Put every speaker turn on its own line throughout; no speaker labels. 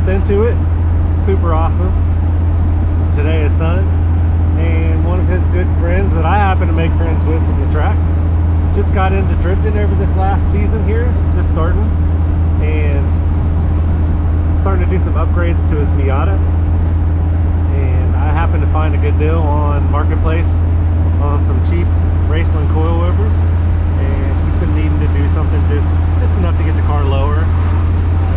into it. Super awesome. Today is Sunday, and one of his good friends that I happen to make friends with from the track just got into drifting over this last season here, just starting, and starting to do some upgrades to his Miata. And I happened to find a good deal on Marketplace on some cheap Raceland coilovers, and he's been needing to do something just enough to get the car lower,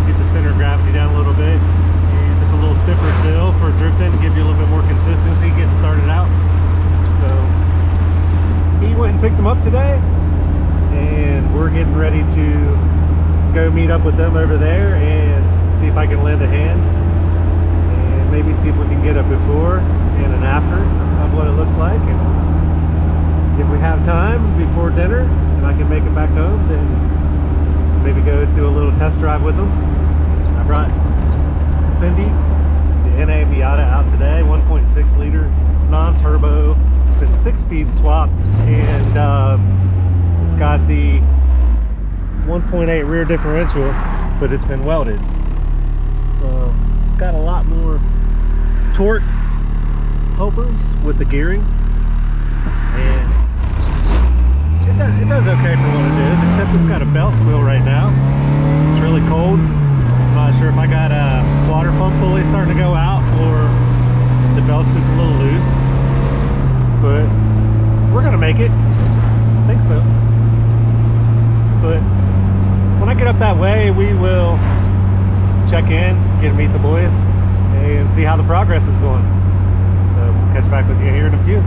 get the center of gravity down a little bit, and just a little stiffer deal for drifting to give you a little bit more consistency getting started out. So he went and picked them up today, and we're getting ready to go meet up with them over there and see if I can lend a hand, and maybe see if we can get a before and an after of what it looks like. And if we have time before dinner and I can make it back home, then maybe go do a little test drive with them. I brought Cindy, the NA Miata, out today, 1.6 liter non-turbo. It's been 6-speed swapped, and it's got the 1.8 rear differential, but it's been welded, so it's got a lot more torque helpers with the gearing, and it does okay for what it is, except it's got a belt squeal right now. It's really cold. I'm not sure if I got a water pump pulley starting to go out or the belt's just a little loose, but we're gonna make it. I think so. But when I get up that way, we will check in, get to meet the boys, and see how the progress is going. So we'll catch back with you here in a few.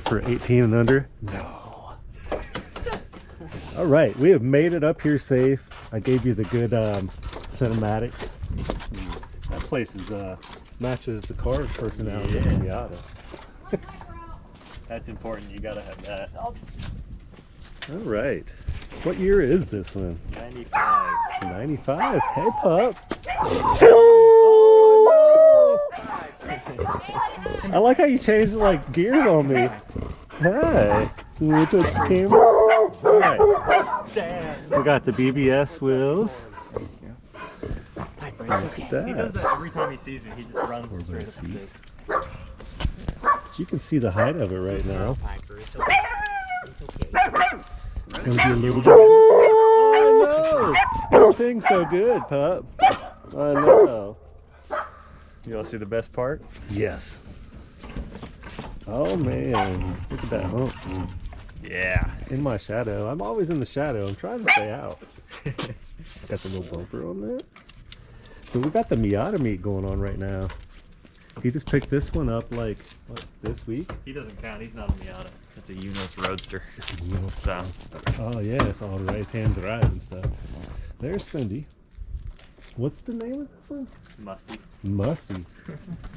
For 18 and under? No. All right, we have made it up here safe. I gave you the good cinematics. That place is matches the car's personality of the Miata.
That's important. You gotta have that.
All right. What year is this one?
95.
95. Hey, pup. I like how you changed like gears on me. Hi. Can we touch the camera? Alright. We got the BBS wheels.
It's okay. He does that every time he sees me. He just runs straight up the
You can see the height of it right now.
It's okay. It's okay.
It's gonna be a little bit. Oh no! Everything's so good, pup. I know.
You want to see the best part?
Yes. Oh man, look at that hump.
Yeah.
In my shadow. I'm always in the shadow. I'm trying to stay out. Got the little bumper on there. But we got the Miata meet going on right now. He just picked this one up like, what, this week?
He doesn't count. He's not a Miata. It's a Unos Roadster.
So. Oh yeah, it's all right-hand drive and stuff. There's Cindy. What's the name of this one?
Musty.
Musty.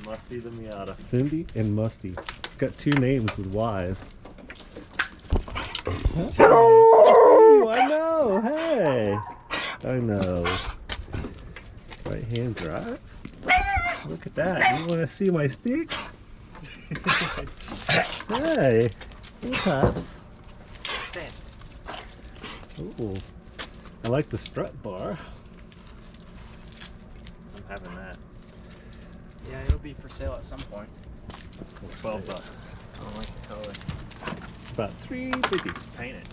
Musty the Miata.
Cindy and Musty. Got two names with Y's. Oh, I know. Hey. I know. Right-hand drive. Look at that. You want to see my stick? Hey. Hey, pops.
Thanks.
Ooh. I like the strut bar.
I'm having that.
Yeah, it'll be for sale at some point.
$12.
I don't like the color.
About $3.50.
Just paint it.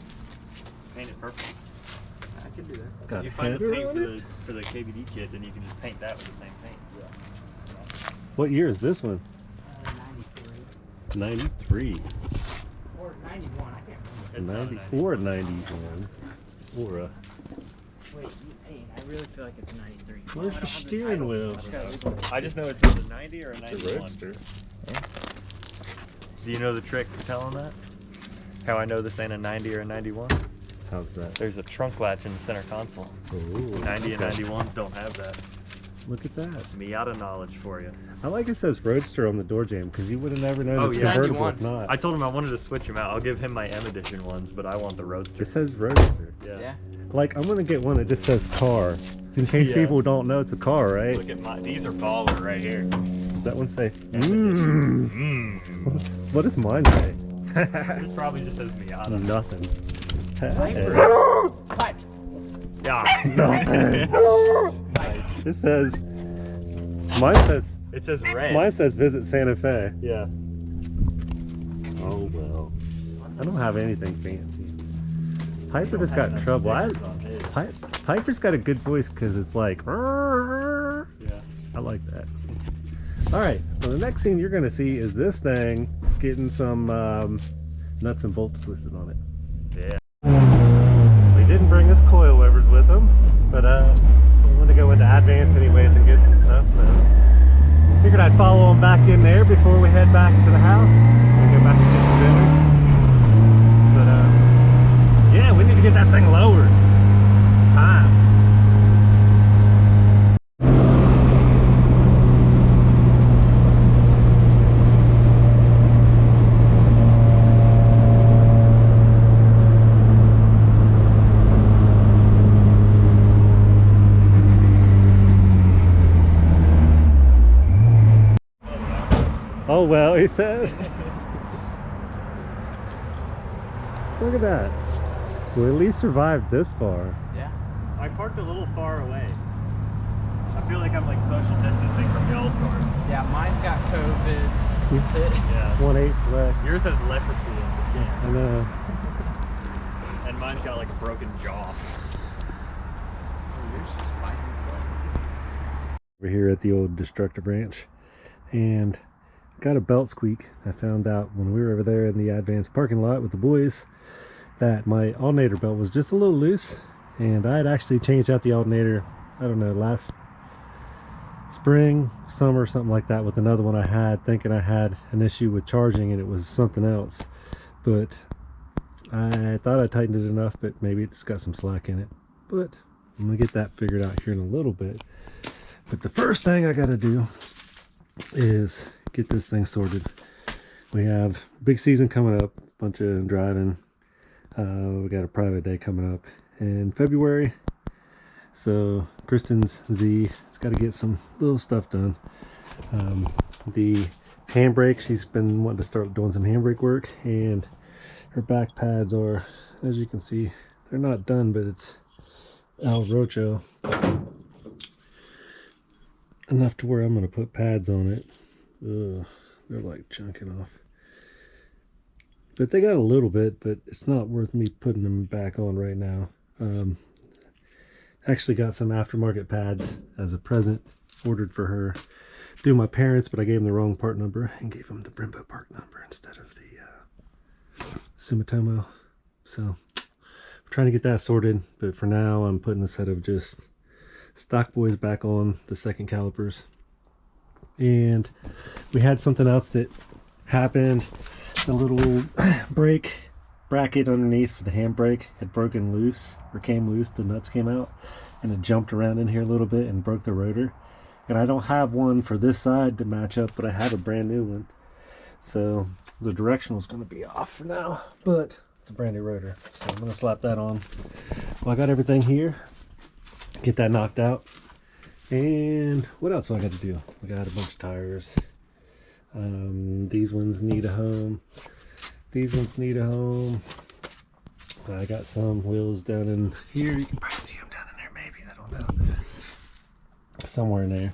Paint it purple.
I can do that.
Got
If you
a
find the
header
paint
on
for the KBD kit, then you can just paint that with the same paint.
Yeah.
What year is this one?
93.
93.
Or 91, I can't remember.
It's not a
94, 91. Or a...
Wait, hey, I really feel like it's a 93.
Where's the steering wheel?
I just know it's either a 90 or a 91.
It's a Roadster.
Do you know the trick to telling that? How I know this ain't a 90 or a 91?
How's that?
There's a trunk latch in the center console.
Ooh,
90 and 91s don't have that.
Look at that.
Miata knowledge for you.
I like it says Roadster on the door jamb because you would have never known
Oh,
it's
yeah.
convertible if not.
I told him I wanted to switch him out. I'll give him my M edition ones, but I want the Roadster.
It says Roadster.
Yeah.
Like, I'm gonna get one that just says car. In case people don't know it's a car, right?
Look at my, these are baller right here.
Does that one say?
M edition.
What does mine say?
It probably just says Miata.
Nothing. Hey.
Cut.
Yeah.
Nothing.
Nice.
It says. Mine says.
It says red.
Mine says visit Santa Fe.
Yeah.
Oh well. I don't have anything fancy. Piper just got in trouble. Piper's got a good voice because it's like.
Yeah.
I like that. All right. Well, the next scene you're going to see is this thing getting some nuts and bolts twisted on it.
Yeah.
They didn't bring us coilovers with them, but we wanted to go into Advance anyways and get some stuff, so figured I'd follow them back in there before we head back to the house and go back and get some dinner. But yeah, we need to get that thing lowered. It's time. Oh well, he said. Look at that. We at least survived this far.
Yeah.
I parked a little far away. I feel like I'm like social distancing from y'all's cars.
Yeah, mine's got COVID.
Yeah.
1.8 flex.
Yours has leprosy in the can.
I know.
And mine's got like a broken jaw.
Yours is fighting slow.
We're here at the old Destructive Ranch and got a belt squeak. I found out when we were over there in the Advance parking lot with the boys that my alternator belt was just a little loose, and I had actually changed out the alternator, I don't know, last spring, summer, something like that, with another one I had, thinking I had an issue with charging and it was something else. But I thought I tightened it enough, but maybe it's got some slack in it. But I'm gonna get that figured out here in a little bit. But the first thing I gotta do is get this thing sorted. We have big season coming up, a bunch of driving. We got a private day coming up in February, so Kristen's Z has got to get some little stuff done. The handbrake, she's been wanting to start doing some handbrake work, and her back pads are, as you can see, they're not done, but it's El Rocho enough to where I'm going to put pads on it. Ugh, they're like chunking off. But they got a little bit, but it's not worth me putting them back on right now. Actually got some aftermarket pads as a present, ordered for her through my parents, but I gave them the wrong part number and gave them the Brembo part number instead of the Sumitomo. So I'm trying to get that sorted, but for now I'm putting a set of just stock boys back on the second calipers. And we had something else that happened. The little brake bracket underneath for the handbrake had broken loose, or came loose. The nuts came out and it jumped around in here a little bit and broke the rotor. And I don't have one for this side to match up, but I have a brand new one. So the directional is going to be off for now, but it's a brand new rotor. So I'm going to slap that on. Well, I got everything here. Get that knocked out. And what else do I got to do? I got a bunch of tires. These ones need a home. These ones need a home. I got some wheels down in here. You can probably see them down in there, maybe. I don't know. Somewhere in there.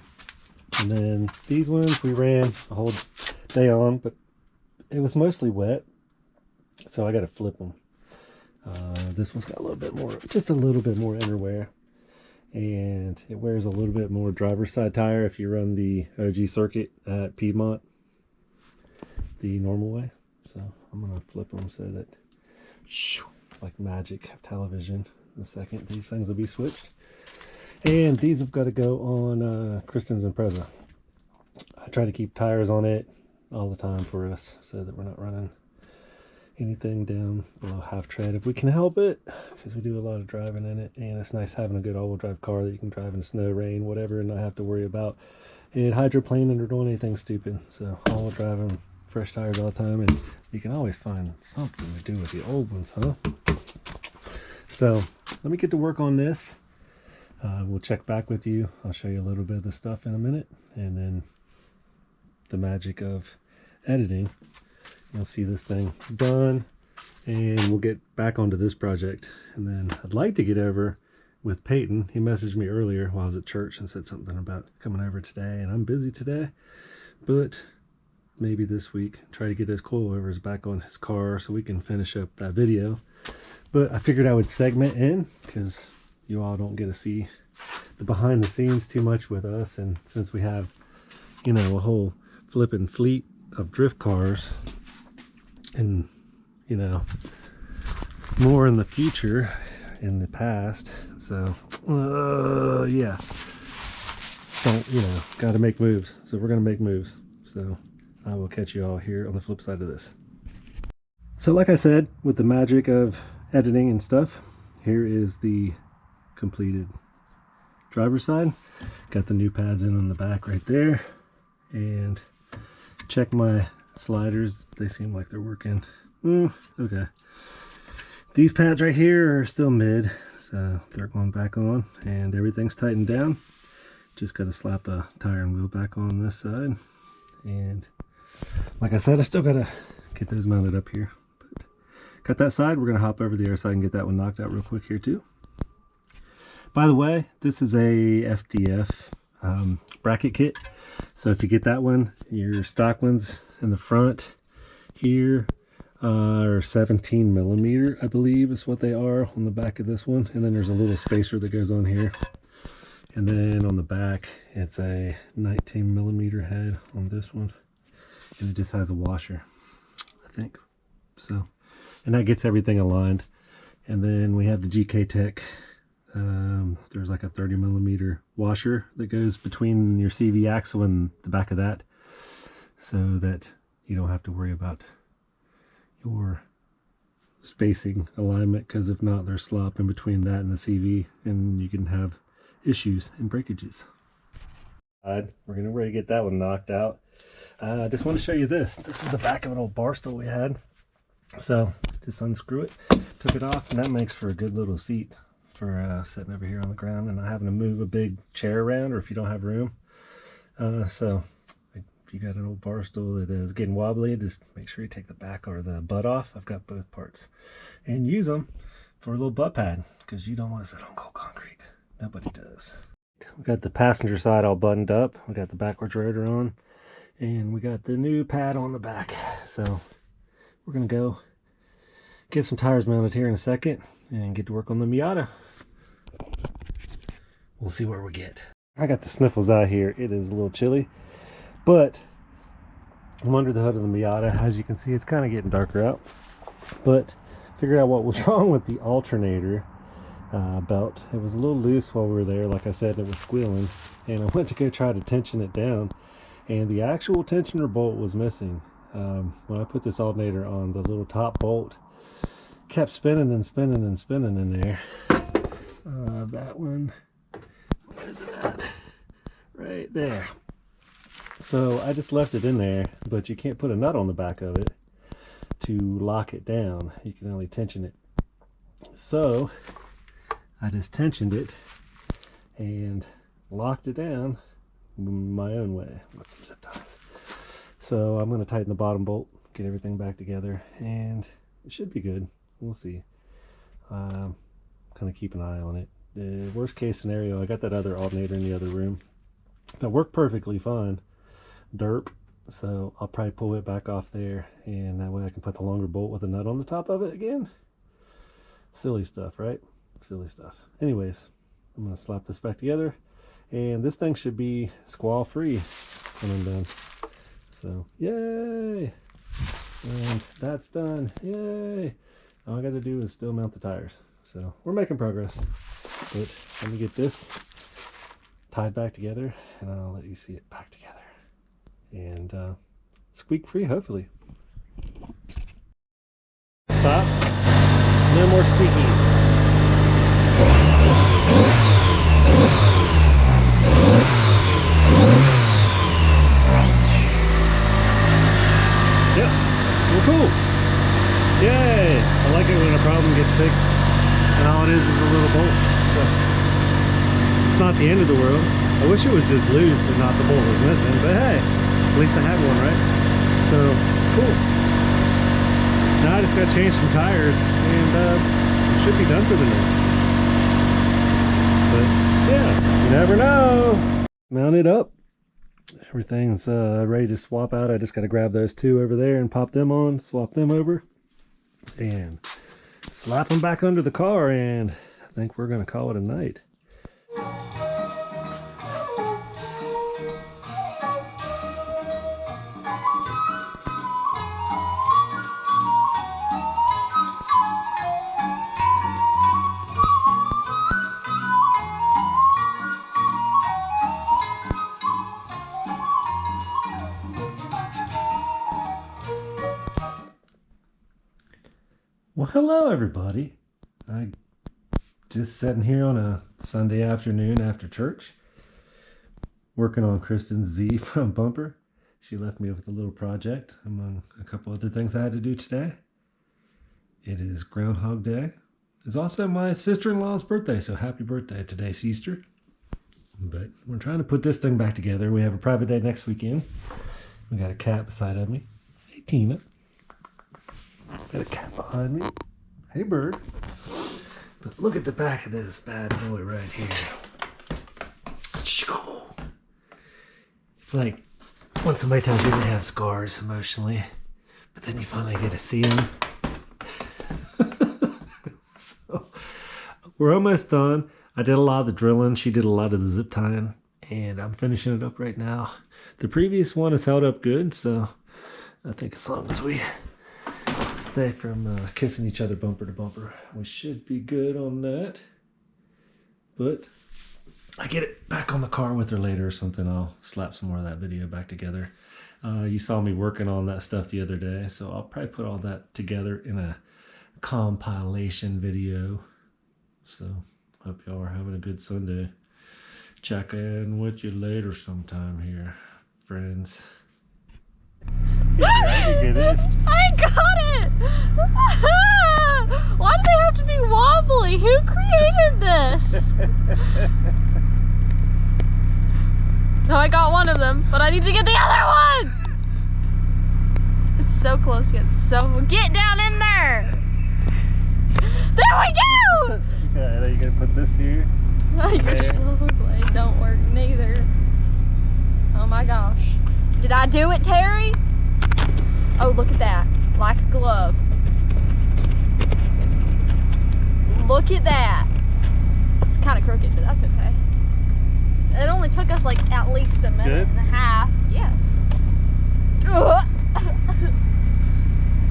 And then these ones we ran a whole day on, but it was mostly wet, so I got to flip them. This one's got a little bit more, just a little bit more inner wear. And it wears a little bit more driver's side tire if you run the OG circuit at Piedmont the normal way. So I'm gonna flip them so that, like magic, television in a second, these things will be switched. And these have got to go on Kristen's Impreza. I try to keep tires on it all the time for us so that we're not running anything down below half tread if we can help it, because we do a lot of driving in it, and it's nice having a good all-wheel drive car that you can drive in snow, rain, whatever, and not have to worry about it hydroplaning or doing anything stupid. So all-wheel driving, fresh tires all the time, and you can always find something to do with the old ones, huh? So let me get to work on this. We'll check back with you. I'll show you a little bit of the stuff in a minute, and then the magic of editing. You'll see this thing done, and we'll get back onto this project. And then I'd like to get over with Peyton. He messaged me earlier while I was at church and said something about coming over today, and I'm busy today, but maybe this week try to get his coilovers back on his car so we can finish up that video. But I figured I would segment in because you all don't get to see the behind the scenes too much with us, and since we have, you know, a whole flipping fleet of drift cars, and you know, more in the future in the past, so yeah, don't, you know, got to make moves. So we're gonna make moves. So I will catch you all here on the flip side of this. So like I said, with the magic of editing and stuff, here is the completed driver's side. Got the new pads in on the back right there, and check my sliders. They seem like they're working. Okay. These pads right here are still mid, so they're going back on, and everything's tightened down. Just got to slap a tire and wheel back on this side, and like I said, I still got to get those mounted up here. But got that side. We're going to hop over the other side and get that one knocked out real quick here too. By the way, this is a FDF bracket kit. So if you get that one, your stock ones in the front here are 17 millimeter, I believe is what they are on the back of this one. And then there's a little spacer that goes on here. And then on the back, it's a 19 millimeter head on this one. And it just has a washer, I think. So, and that gets everything aligned. And then we have the GK Tech. There's like a 30 millimeter washer that goes between your CV axle and the back of that, so that you don't have to worry about your spacing alignment, because if not, there's slop in between that and the CV, and you can have issues and breakages. We're gonna ready to get that one knocked out. I just want to show you this. This is the back of an old bar stool we had. So just unscrew it, took it off, and that makes for a good little seat for sitting over here on the ground and not having to move a big chair around, or if you don't have room. So if you got an old bar stool that is getting wobbly, just make sure you take the back or the butt off. I've got both parts, and use them for a little butt pad, because you don't want to sit on cold concrete. Nobody does. We got the passenger side all buttoned up. We got the backwards rotor on, and we got the new pad on the back. So we're gonna go get some tires mounted here in a second and get to work on the Miata. We'll see where we get. I got the sniffles out here. It is a little chilly, but I'm under the hood of the Miata. As you can see, it's kind of getting darker out, but figured out what was wrong with the alternator belt. It was a little loose while we were there. Like I said, it was squealing, and I went to go try to tension it down, and the actual tensioner bolt was missing. When I put this alternator on, the little top bolt kept spinning and spinning and spinning in there. That one, where is it at? Right there. So I just left it in there, but you can't put a nut on the back of it to lock it down. You can only tension it. So I just tensioned it and locked it down my own way with some zip ties. So I'm going to tighten the bottom bolt, get everything back together, and it should be good. We'll see. Kind of keep an eye on it. The worst case scenario, I got that other alternator in the other room that worked perfectly fine. Derp. So I'll probably pull it back off there, and that way I can put the longer bolt with a nut on the top of it again. Silly stuff, right? Silly stuff. Anyways, I'm going to slap this back together, and this thing should be squall free when I'm done. So, yay! And that's done. Yay! All I got to do is still mount the tires. So we're making progress. But let me get this tied back together, and I'll let you see it back together. And squeak free, hopefully. Stop. No more squeakies. Yep, we're cool. Yay! I like it when a problem gets fixed and all it is a little bolt. So, it's not the end of the world. I wish it was just loose and not the bolt was missing, but hey, at least I have one, right? So, cool. Now I just got to change some tires and it should be done for the night. But yeah, you never know. Mount it up. Everything's ready to swap out. I just got to grab those two over there and pop them on, swap them over, and slap them back under the car, and I think we're going to call it a night. Well, hello everybody. I just sitting here on a Sunday afternoon after church, working on Kristen's Z front bumper. She left me with a little project among a couple other things I had to do today. It is Groundhog Day. It's also my sister-in-law's birthday, so happy birthday. Today's Easter. But we're trying to put this thing back together. We have a private day next weekend. We got a cat beside of me. Hey, Tina. Got a cat behind me. Hey, bird. But look at the back of this bad boy right here. It's like when somebody tells you they have scars emotionally, but then you finally get to see them. So we're almost done. I did a lot of the drilling. She did a lot of the zip tying, and I'm finishing it up right now. The previous one has held up good, so I think as long as we stay from kissing each other bumper to bumper, we should be good on that. But I get it back on the car with her later or something. I'll slap some more of that video back together. You saw me working on that stuff the other day, so I'll probably put all that together in a compilation video. So hope y'all are having a good Sunday. Check in with you later sometime here, friends.
I got it! Why do they have to be wobbly? Who created this? No, I got one of them, but I need to get the other one! It's so close yet so... Get down in there! There we go!
Yeah, are you gonna put this here?
Your shoulder blade don't work neither. Oh my gosh. Did I do it, Terry? Oh, look at that. Like a glove. Look at that. It's kind of crooked, but that's okay. It only took us like at least a minute and a half. Yeah.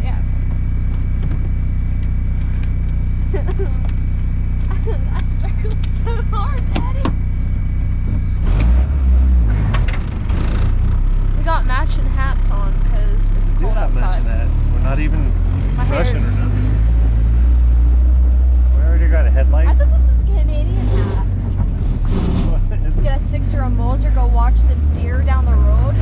Yeah. I struggled so hard, Daddy. We got matching hats on because it's cold outside.
We're not even
My
rushing
hair's...
enough. We already got a headlight.
I thought this was a Canadian hat.
What is it?
Get a 6-year-old Moser, go watch the deer down the road.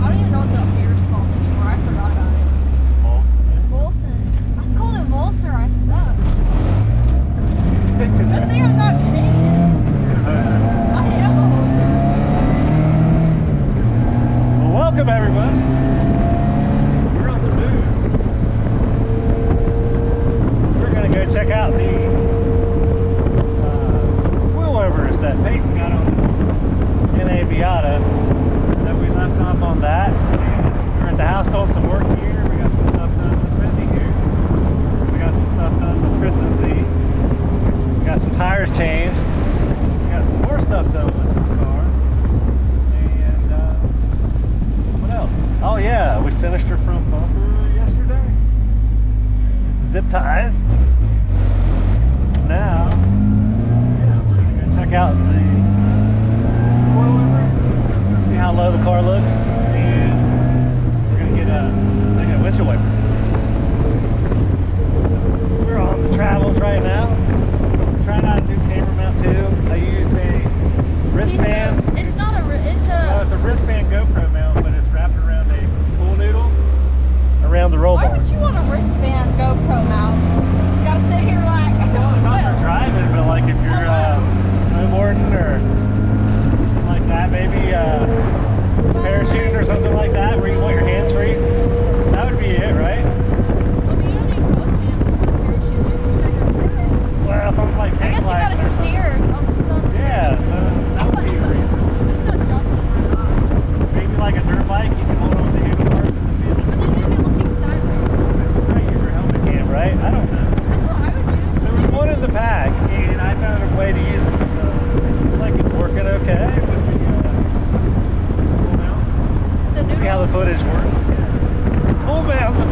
I don't even know what the deer's called anymore. I forgot about it. Molson. I was calling it Molser. I suck. Good thing I'm not Canadian. I am a Moser.
Well, welcome everybody. how the car looks, and we're gonna get a windshield wiper. We're on the travels right now. Trying out a new camera mount too. I used a wristband.
It's not a. It's
No,
a.
it's a wristband GoPro mount, but it's wrapped around a pool noodle around the roll
Why
bar.
would you want a wristband GoPro mount? You gotta sit here like.
Well, not for driving, but like if you're snowboarding or something like that, maybe parachuting or something like that, where you want your hands free. That would be it, right?
I mean, you don't need both hands for parachuting.
Well, if I'm like
I guess you gotta
or something.
steer on the sun.
Yeah, so that would be a reason.
There's no Justin or not.
Maybe like a dirt bike, you can hold on to the handlebars and then
But then you'd be looking sideways.
try to use your helmet cam, right? I don't know.
That's what I would do.
There was one in the pack, and I found a way to use it, so it seems like it's working okay with the pull mount.
The
See how the footage works. Pull mount, the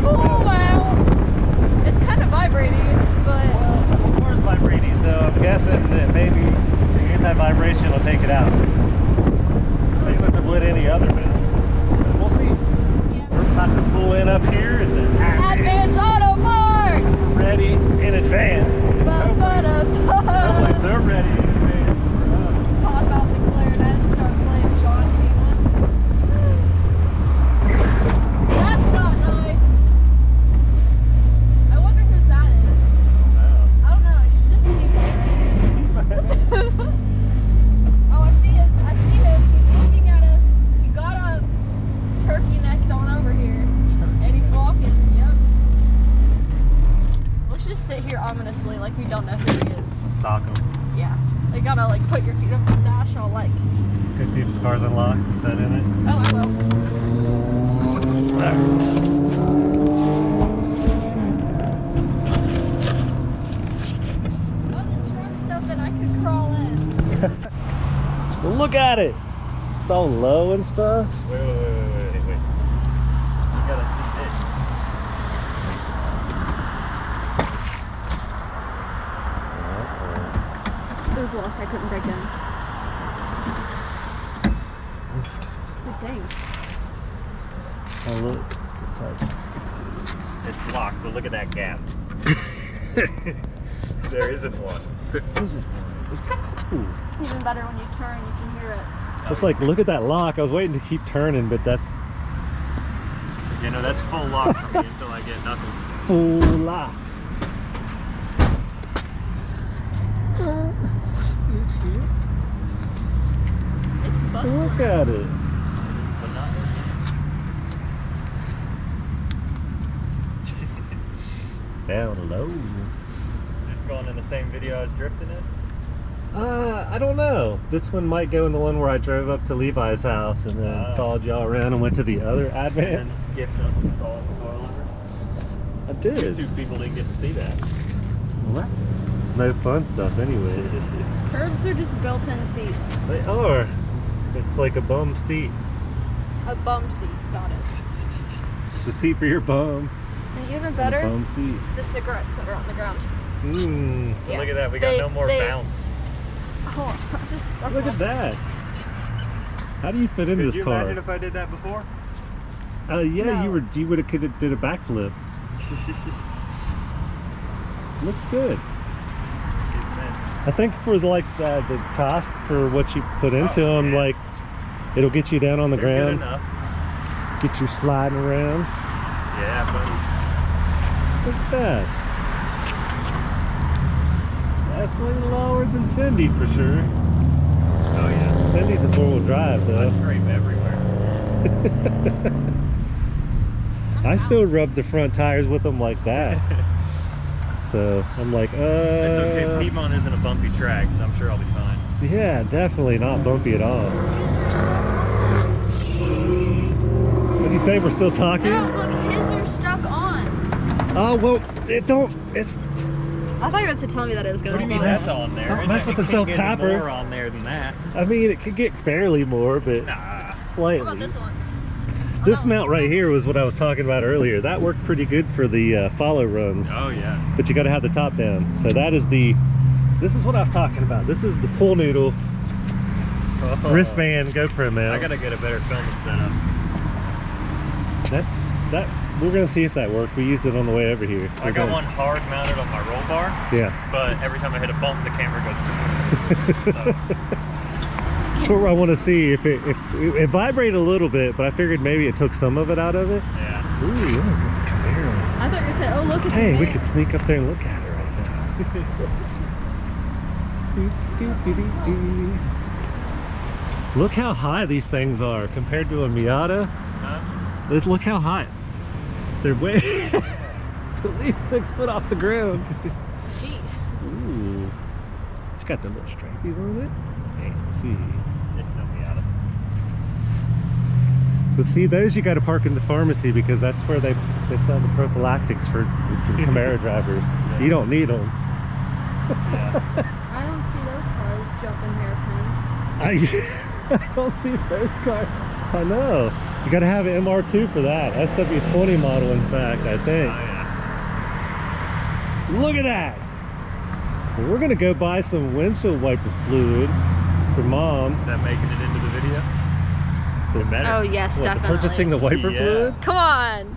pool mount. It's kind of vibrating, but
Well, the whole car's vibrating, so I'm guessing that maybe the anti-vibration will take it out. Same as it would any other mount. But we'll see.
yeah.
We're about to pull in up here at the
Advance Auto Parts.
ready in advance. Hopefully they're ready in advance for us.
Talk about the clarinet and start playing John Cena. That's not nice. I wonder who that is. I don't know. You should just keep it. Oh, I see him. He's looking at us. He got a turkey necked on over here. And he's walking. Yep. Let's just sit here ominously like we don't know who he is.
Stalk them.
Yeah. You gotta like put your feet up on the dash all like,
Go see if his car's unlocked. Is that in it?
oh, I will. Oh, the truck's open. I could crawl in.
Look at it. It's all low and stuff.
Wait. You gotta see this.
It was locked. I couldn't break in. Oh, dang.
Oh look, it's a touch.
It's locked, but look at that gap. There isn't one.
There isn't one. It's cool.
Even better when you turn, you can hear it.
It's like, look at that lock. I was waiting to keep turning, but that's
You know, that's full lock for me until I get knuckles.
full lock.
It's busted.
Look at it.
So not
It's down low.
just going in the same video I was drifting in.
I don't know. This one might go in the one where I drove up to Levi's house and then followed y'all around and went to the other
And
Advance.
skipped us installing the car levers.
I did.
Two people didn't get to see that.
Well, that's no fun stuff anyways.
Curbs are just built-in seats.
They are. It's like a bum seat.
A bum seat. Got it.
It's a seat for your bum.
And even
A
better,
bum seat.
the cigarettes that are on the ground.
Mmm.
Yeah.
Look at that, we got no more bounce.
Oh, I just stuck
Look at that. How do you fit in
Could
this
you
car?
imagine if I did that before?
Yeah,
No.
you would have could have did a backflip. Looks good. I think for the cost for what you put into them,
yeah.
like it'll get you down on the
They're good
ground,
enough.
get you sliding around.
Yeah, buddy.
Look at that. It's definitely lower than Cindy for sure.
Oh yeah.
Cindy's a four-wheel drive
I
though.
scrape everywhere.
I still rub the front tires with them like that. So I'm like,
It's okay. Piedmont isn't a bumpy track, so I'm sure I'll be fine.
yeah, definitely not bumpy at all.
His are stuck on.
What'd you say? We're still talking?
No, look, his are stuck on.
Oh, well, it's,
I thought you were about to tell me that it was going to fall.
That's on there.
Don't mess with the
It can't get any
self-tapper.
more on there than that.
I mean, it could get barely more, but
Nah.
What about
slightly.
this one?
This mount right here was what I was talking about earlier. That worked pretty good for the follow runs,
Oh yeah.
but you got to have the top down. So that is this is what I was talking about. This is the pool noodle wristband GoPro mount.
I gotta get a better filming setup.
We're gonna see if that worked. We used it on the way over here.
I got one hard mounted on my roll bar.
Yeah.
But every time I hit a bump, the camera goes. So.
That's what I want to see. If it vibrated a little bit, but I figured maybe it took some of it out of it.
Yeah.
Ooh, look, it's a Camaro.
I thought you said, oh, look, it's
Hey,
a
we
van.
could sneak up there and look at it right now. Look how high these things are compared to a Miata. Look how high. They're way at least 6 foot off the ground. Ooh. It's got the little stripies on it. Fancy.
It's no Miata.
But see, those you got to park in the pharmacy because that's where they sell the prophylactics for Camaro drivers.
Yeah.
You don't need them.
Yeah.
I don't see those cars jumping hairpins.
I don't see those cars. I know. You got to have an MR2 for that. SW20 model, in fact, I think.
Oh, yeah.
Look at that. Well, we're going to go buy some windshield wiper fluid for Mom.
Is that making it into the video? It better.
Oh, yes,
What,
definitely.
purchasing the wiper
Yeah.
fluid?
Come on.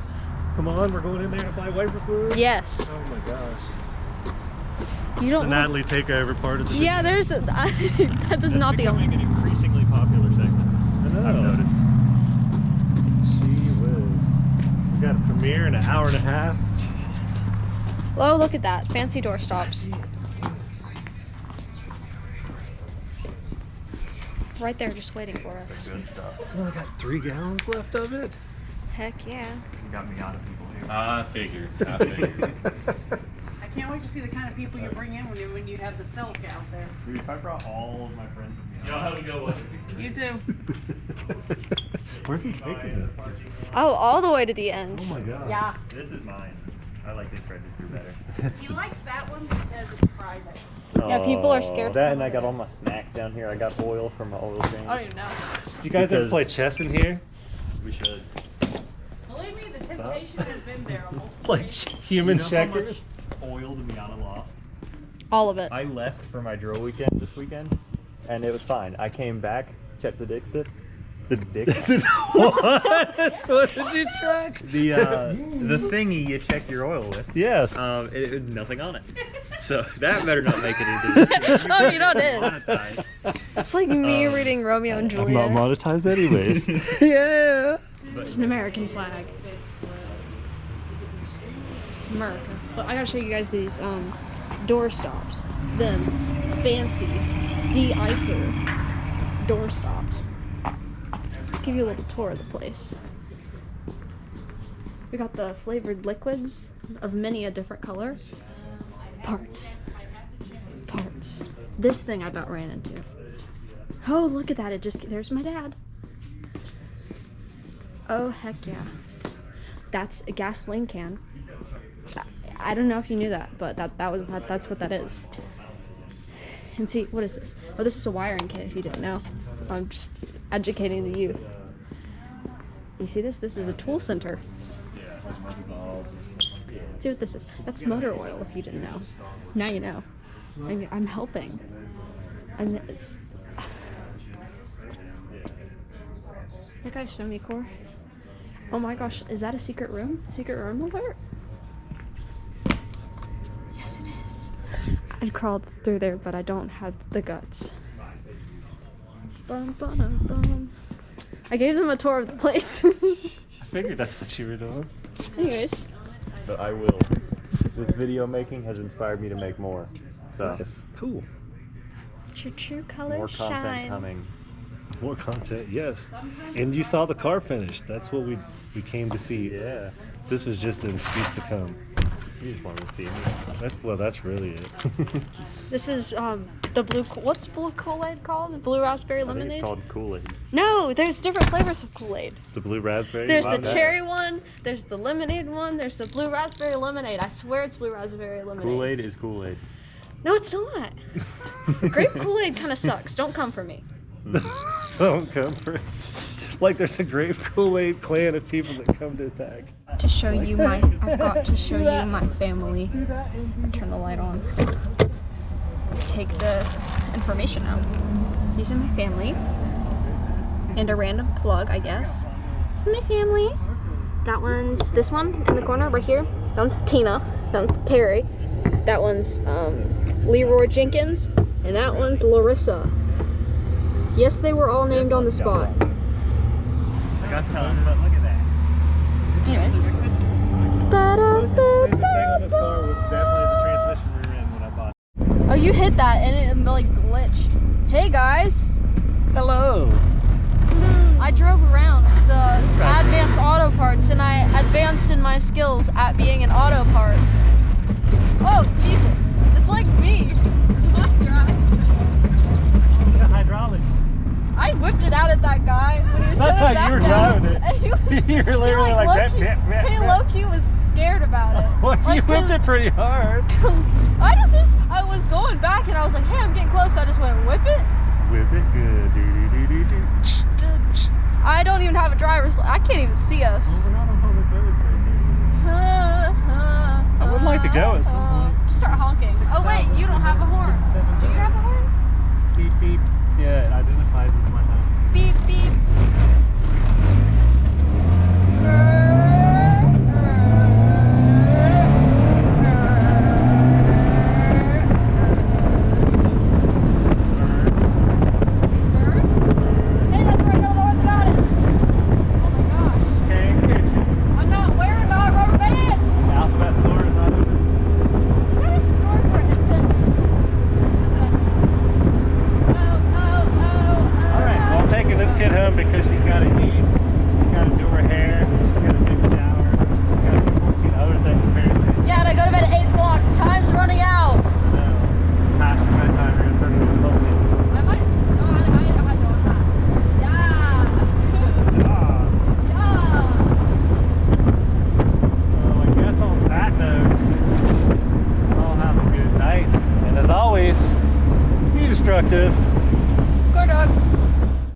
Come on, we're going in there to buy wiper fluid?
Yes.
Oh my gosh.
You
The
don't want...
Natalie takeover part of the
Yeah, there's... that is not the only...
Becoming an increasingly popular segment.
I know.
I've noticed.
Gee whiz. We got a premiere in an hour and a half.
Oh, look at that. Fancy door stops. Right there, just waiting for us.
Good stuff.
Well, I got 3 gallons left of it.
Heck yeah.
You got Miata people here.
I figured.
I can't wait to see the kind of people you bring in when you have the Celica out there.
Dude, if I brought all of my friends with me,
Y'all have a good one.
You too.
Where's he taking us?
Oh, all the way to the end.
Oh my god.
Yeah.
this is mine. I like this register better.
He likes that one because it's private.
Yeah, people are scared.
That and I got all my snacks down here. I got oil from my oil change.
I don't even know.
Do you guys ever
Because-
play chess in here?
We should.
Believe me, the temptation has been there on multiple
Like
occasions.
human
You know how
checkers?
much oil the Miata lost?
All of it.
I left for my drill weekend this weekend, and it was fine. I came back, checked the dick stick. The dick.
What? What did you check?
The thingy you check your oil with.
Yes.
It was nothing on it. So that better not make it into this.
Oh, you know it is.
Monetized.
It's like me reading Romeo and
I'm not
Juliet.
monetized anyways. Yeah.
It's an American flag. It's America. But I gotta show you guys these door stops. Them fancy de-icer door stops. Give you a little tour of the place. We got the flavored liquids of many a different color. Parts. This thing I about ran into. Oh, look at that. There's my dad. Oh, heck yeah. That's a gasoline can. I don't know if you knew that, but that's what that is. And see, what is this? Oh, this is a wiring kit if you didn't know. I'm just educating the youth. You see this? This is a tool center. See what this is? That's motor oil if you didn't know. Now you know. I'm helping. And it's... That guy's so me core. Oh my gosh, is that a secret room? Secret room alert? Yes, it is. I'd crawl through there, but I don't have the guts. Bum, bum, bum. I gave them a tour of the place.
I figured that's what you were doing.
Anyways.
But I will. This video making has inspired me to make more. So
Nice. Cool.
Your true colors
more content
shine.
coming.
More content, yes. And you saw the car finished. That's what we came to see.
Yeah.
This was just an excuse to come.
You just wanted to see me.
That's really it.
This is the blue. What's blue Kool-Aid called? Blue raspberry
I think
lemonade.
it's called Kool-Aid.
No, there's different flavors of Kool-Aid.
The blue raspberry.
There's
Wow,
the
that-
cherry one. There's the lemonade one. There's the blue raspberry lemonade. I swear it's blue raspberry lemonade.
Kool-Aid is Kool-Aid.
No, it's not. Grape Kool-Aid kind of sucks. Don't come for me.
Don't come for. Like there's a grape Kool-Aid clan of people that come to attack.
To show you my, I've got to show you my family. I turn the light on. Take the information out. These are my family. And a random plug, I guess. This is my family. That one's this one in the corner right here. That one's Tina. That one's Terry. That one's Leroy Jenkins. And that one's Larissa. Yes, they were all named on the spot.
I got time, but look at that.
Anyways.
The most expensive thing on this car was definitely the transmission rear end when I bought it.
Oh, you hit that and it like glitched. Hey guys.
Hello.
I drove around the Advanced Auto Parts and I advanced in my skills at being an auto part. Oh, Jesus. It's like me.
Hydraulics.
I whipped it out at that guy when he was
That's
turning
how you were
back down.
driving it.
And he was,
You were literally like that.
He low-key was scared about it.
Well, you
Like,
whipped it pretty hard.
I was going back and I was like, hey, I'm getting close. So I just went, whip it.
Whip it good. Do-do-do-do-do.
I don't even have a driver's I can't even see us.
We're not on public road right now. I would like to go at some point.
Just start honking. Oh wait, you don't have a horn. Do you have a horn?
Beep beep. Yeah, it identifies